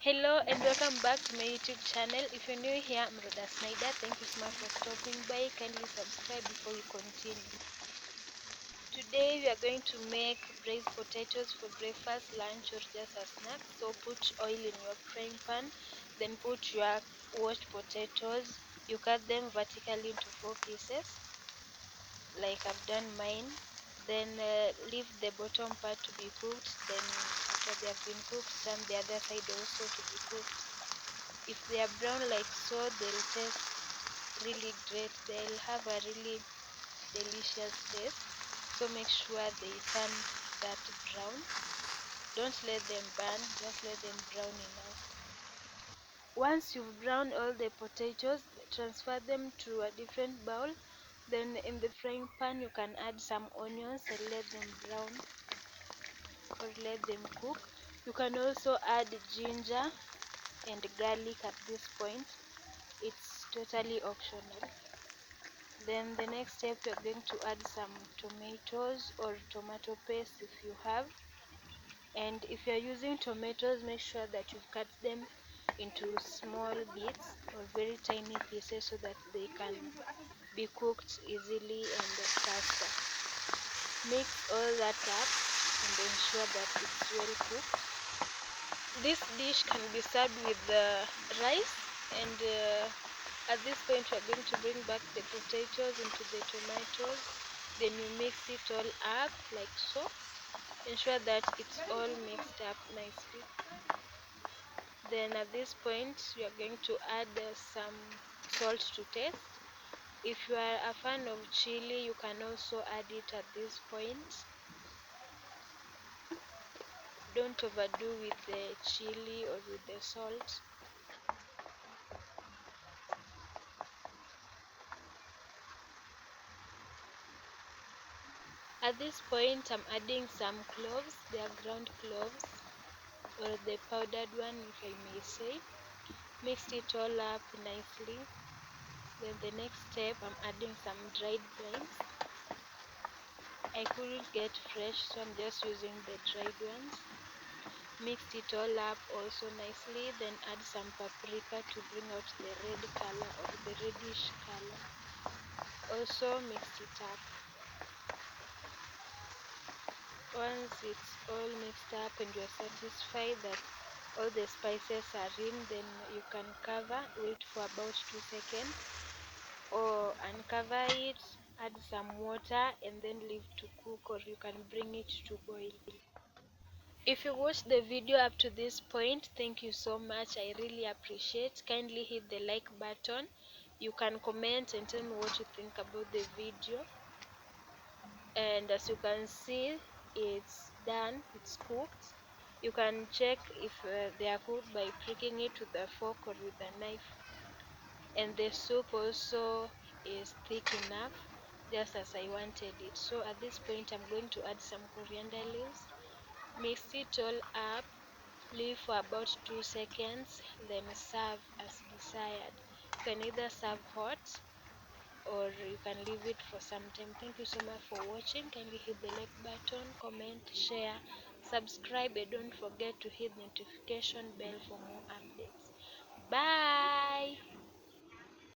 Hello and welcome back to my YouTube channel. If you're new here, I'm Rhoda Snyder. Thank you so much for stopping by. Kindly subscribe before we continue. Today we are going to make braised potatoes for breakfast, lunch or just a snack. So put oil in your frying pan, then put your washed potatoes. You cut them vertically into 4 pieces like I've done mine. Then leave the bottom part to be cooked. Then after they have been cooked, turn the other side also to be cooked. If they are brown like so, they'll taste really great. They'll have a really delicious taste. So make sure they turn that brown. Don't let them burn, just let them brown enough. Once you've browned all the potatoes, transfer them to a different bowl. Then in the frying pan you can add some onions and let them brown or let them cook. You can also add ginger and garlic at this point. It's totally optional. Then the next step, you're going to add some tomatoes or tomato paste if you have. And if you're using tomatoes, make sure that you've cut them into small bits or very tiny pieces so that they can be cooked easily and faster. Mix all that up and ensure that it's well cooked. This dish can be served with rice, and at this point we are going to bring back the potatoes into the tomatoes. Then you mix it all up like so. Ensure that it's all mixed up nicely. Then at this point you are going to add some salt to taste. If you are a fan of chili, you can also add it at this point. Don't overdo with the chili or with the salt. At this point I'm adding some cloves. They are ground cloves or the powdered one, if I may say. Mixed it all up nicely. Then the next step, I'm adding some dried grains. I couldn't get fresh, so I'm just using the dried ones. Mixed it all up also nicely. Then add some paprika to bring out the red color or the reddish color. Also mix it up. Once it's all mixed up and you're satisfied that all the spices are in, then you can cover, wait for about 2 seconds, or uncover it, add some water and then leave to cook, or you can bring it to boil. If you watched the video up to this point, thank you so much. I really appreciate. Kindly hit the like button. You can comment and tell me what you think about the video. And as you can see, it's done, it's cooked. You can check if they are cooked by pricking it with a fork or with a knife. And the soup also is thick enough, just as I wanted it. So at this point I'm going to add some coriander leaves. Mix it all up, leave for about 2 seconds, then serve as desired. You can either serve hot or you can leave it for some time. Thank you so much for watching. Kindly hit the like button, comment, share, subscribe, and don't forget to hit the notification bell for more updates. Bye.